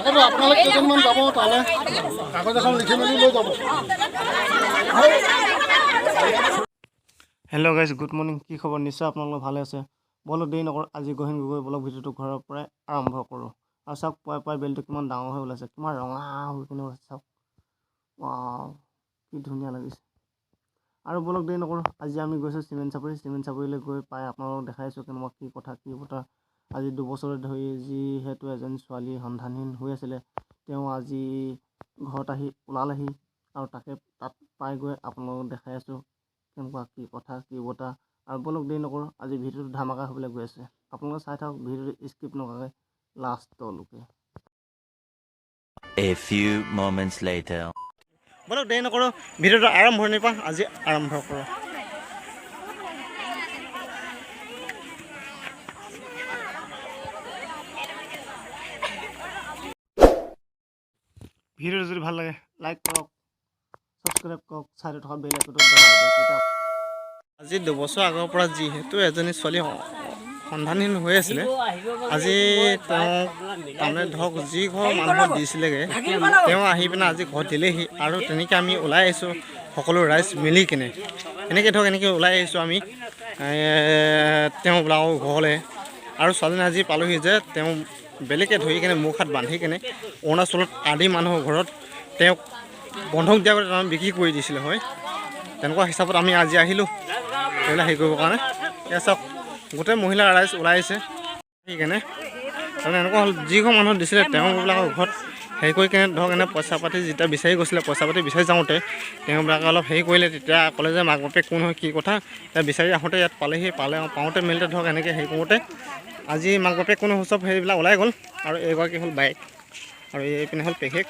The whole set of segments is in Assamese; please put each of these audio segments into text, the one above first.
তাকেতো আপোনালোক কেইজনমান যাব তালৈ কাগজ এখন লিখি মেলি লৈ যাব। Hello' guys, good morning. কি খবৰ? নিশ্চয় আপোনালোক ভালে আছে। বলো দেৰি নকৰোঁ, আজি গহীন গগৈ ব্লগ ভিডিঅ'টো ঘৰৰ পৰাই আৰম্ভ কৰোঁ। আৰু চাওক, পুৱাই বেলটো কিমান ডাঙৰ হৈ ওলাইছে, কিমান ৰঙা হৈ কিনে ওলাইছে চাওক। ৱাও, কি ধুনীয়া লাগিছে। আৰু বলক দেৰি নকৰোঁ, আজি আমি গৈছোঁ চিমেণ্ট চাপৰিলৈ গৈ পাই আপোনালোকক দেখাইছোঁ কেনেকুৱা কি কথা কি বতৰা। আজি 2 বছৰ ধৰি যিহেতু এজনী ছোৱালী সন্ধানহীন হৈ আছিলে, তেওঁ আজি ঘৰত আহি ওলালেহি। আৰু তাকে তাত পাই গৈ আপোনালোকক দেখাই আছোঁ কেনেকুৱা কি কথা কি বতৰা। আৰু বলক দেৰি নকৰোঁ, আজি ভিডিঅ'টো ধামাকা হ'বলৈ গৈ আছে। আপোনালোকে চাই থাকক ভিডিঅ'টো স্কিপ নকৰাকৈ লাষ্টলৈকে। A few moments later. বলক দেৰি নকৰোঁ, ভিডিঅ'টো আৰম্ভণিৰ পৰা আজি আৰম্ভ কৰোঁ। ভিডিঅ'টো যদি ভাল লাগে লাইক কৰক, ছাবস্ক্ৰাইব কৰক, চাইডত থকা বেল আইকনটো দবাই দিয়ক। আজি 2 বছৰ আগৰ পৰা যিহেতু এজনী ছোৱালী সন্ধানহীন হৈ আছিলে, আজি তেওঁক তাৰমানে ধৰক যি ঘৰ মানুহক দিছিলেগৈ তেওঁ আহি পিনে আজি ঘৰত দিলেহি। আৰু তেনেকৈ আমি ওলাই আহিছোঁ সকলো ৰাইজ মিলি কিনে, এনেকৈ ওলাই আহিছোঁ আমি তেওঁবিলাকৰ ঘৰলৈ। আৰু ছোৱালীজনী আজি পালোহি যে তেওঁ বেলেগে ধৰি কিনে মুখ হাত বান্ধি কিনে অৰুণাচলত আদি মানুহৰ ঘৰত তেওঁক বন্ধক দিয়া কৰি তাৰমানে বিক্ৰী কৰি দিছিলে হয়। তেনেকুৱা হিচাপত আমি আজি আহিলোঁ এইবিলাক হেৰি কৰিবৰ কাৰণে। এয়া চাওক, গোটেই মহিলা ৰাইজ ওলাই আহিছে সেইকাৰণে। তাৰমানে এনেকুৱা হ'ল, যিঘৰ মানুহ দিছিলে তেওঁবিলাকৰ ঘৰত হেৰি কৰি কিনে ধৰক এনে পইচা পাতি যেতিয়া বিচাৰি গৈছিলে, পইচা পাতি বিচাৰি যাওঁতে তেওঁবিলাকে অলপ হেৰি কৰিলে। তেতিয়া ক'লে যে মাক বাপেক কোন হয় কি কথা, এতিয়া বিচাৰি আহোঁতে ইয়াত পাওঁতে মেলিতে ধৰক এনেকৈ হেৰি কৰোঁতে আজি মাক বাপেক কোনো চব সেইবিলাক ওলাই গ'ল। আৰু এইগৰাকী হ'ল বাইক, আৰু এইপিনে হ'ল পেকেক।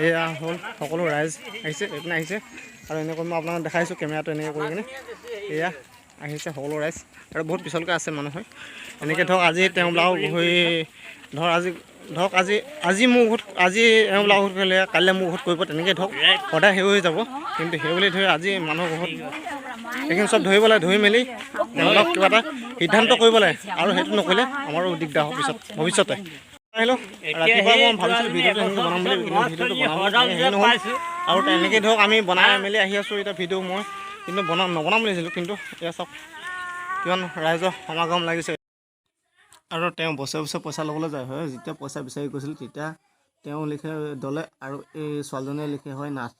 এয়া হ'ল সকলো ৰাইজ আহিছে, এইপিনে আহিছে। আৰু এনেকৈ মই আপোনাক দেখাইছোঁ কেমেৰাটো এনেকৈ কৰি কিনে। এয়া আহিছে সকলো ৰাইজ, আৰু বহুত পিছলৈকে আছে মানুহ হয়। এনেকৈ ধৰক আজি তেওঁবিলাকক হৈ ধৰক আজি মোৰ ঘৰত এওঁবিলাকৰ ঘৰত কৰিলে, কাইলৈ মোৰ ঘৰত কৰিব, তেনেকৈ ধৰক সদায় সেই হৈ যাব। কিন্তু সেই বুলি ধৰি আজি মানুহৰ ঘৰত এইখিনি চব ধৰি মেলি তেওঁলোকক কিবা এটা সিদ্ধান্ত কৰিব লাগে। আৰু সেইটো নকৰিলে আমাৰো দিগদাৰ হ'ব ভৱিষ্যতে। আহিলোঁ ৰাতিপুৱা মই ভাবিছিলোঁ ভিডিঅ'টো এনেকৈ বনাম বুলি, কিন্তু ভিডিঅ'টো হেৰি নহ'ল। আৰু তেনেকৈ ধৰক আমি বনাই মেলি আহি আছোঁ এতিয়া ভিডিঅ' মই, কিন্তু নবনাম বুলিছিলোঁ। কিন্তু এয়া চাওক কিমান ৰাইজৰ সমাগম লাগিছে। আৰু তেওঁ বছৰে পইচা ল'বলৈ যায় হয়। যেতিয়া পইচা বিচাৰি গৈছিল তেতিয়া তেওঁ লিখে দলে আৰু এই ছোৱালীজনীয়ে লিখে হয় নাথ।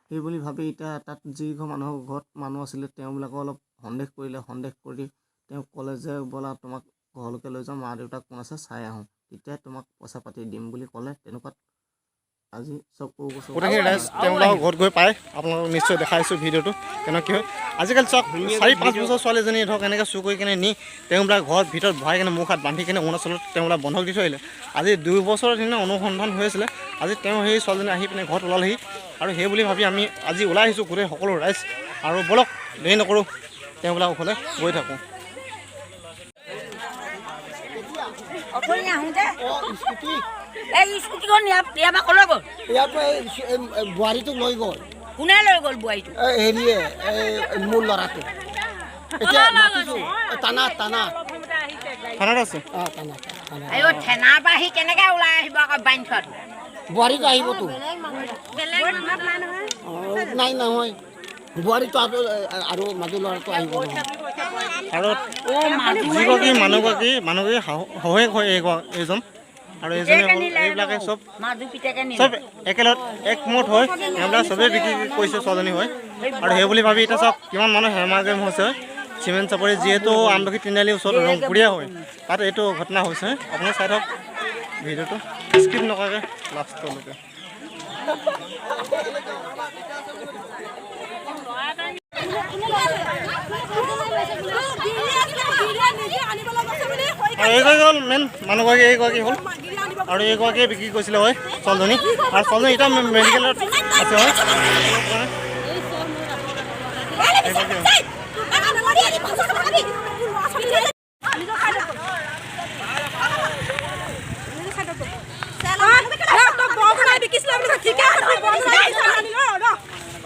সেই বুলি ভাবি এতিয়া তাত যিঘৰ মানুহৰ ঘৰত মানুহ আছিলে তেওঁবিলাকক অলপ সন্দেহ কৰি তেওঁক ক'লে যে ব'লা তোমাক ঘৰলৈকে লৈ যাওঁ, মা দেউতাক কোন আছে চাই আহোঁ, তেতিয়া তোমাক পইচা পাতি দিম বুলি ক'লে। তেনেকুৱাত আজি চব গোটেইখিনি ৰাইজ তেওঁবিলাকৰ ঘৰত গৈ পায়। আপোনালোকক নিশ্চয় দেখাইছোঁ ভিডিঅ'টো কেনেকৈ কি হয়। আজিকালি চক 4-5 বছৰ ছোৱালীজনী ধৰক এনেকৈ চুৰ কৰি কিনে নি তেওঁবিলাক ঘৰত ভিতৰত ভৰাই কিনে মুখ হাত বান্ধি কিনে অৰুণাচলত তেওঁবিলাক বন্ধক দি থৈ আহিলে। আজি 2 বছৰৰ দিনা অনুসন্ধান হৈ আছিলে, আজি তেওঁ সেই ছোৱালীজনী আহি পিনে ঘৰত ওলালেহি। আৰু সেই বুলি ভাবি আমি আজি ওলাই আহিছোঁ গোটেই সকলো ৰাইজ। আৰু বলক দেৰি নকৰোঁ, তেওঁবিলাকৰ ঘৰলৈ গৈ থাকোঁ। বোৱাৰীটোক লৈ গ'ল। কোনে লৈ গ'ল বোৱাৰীটো? হেৰিয়ে মোৰ ল'ৰাটো এতিয়া মাতিছোঁ থানাত আছে। থানাৰ পৰা আহি কেনেকৈ ওলাই আহিব আকৌ বাঞ্চত? বোৱাৰীটো আহিবতো নাই নহয়, বোৱাৰীটো আৰু মাজু ল'ৰাটো আহিব নহয়। আৰু যিগৰাকী মানুহগৰাকী শহুৱেক হয় এইজন, আৰু এইজনে হ'ল এইবিলাকে চব একেলগত একমত হয়। এইবিলাক চবেই বিক্ৰী কৰিছে ছোৱালীজনী হয়। আৰু সেই বুলি ভাবি এতিয়া চাওক কিমান মানুহ হেমাগেম হৈছে। চিমেণ্ট চাপৰি যিহেতু আমলখি তিনিআলিৰ ওচৰত ৰংপুৰীয়া হয়, তাত এইটো ঘটনা হৈছে। আপুনি চাই থাকক ভিডিঅ'টো স্কিপ নকৰাকৈ লাষ্টলৈকে। এইগৰাকী হ'ল মেইন মানুহগৰাকী, এইগৰাকী হ'ল। আৰু এইগৰাকীয়ে বিক্ৰী কৰিছিলে হয় ছোৱালীজনী। আৰু ছোৱালীজনী এতিয়া মেডিকেলত আছে হয়।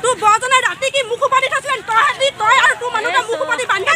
তোৰ বজনে ৰাতি কি মুখ পাতি থৈছিলেন, তই আৰু তোৰ মানুহটা মুখ পাতি বান্ধি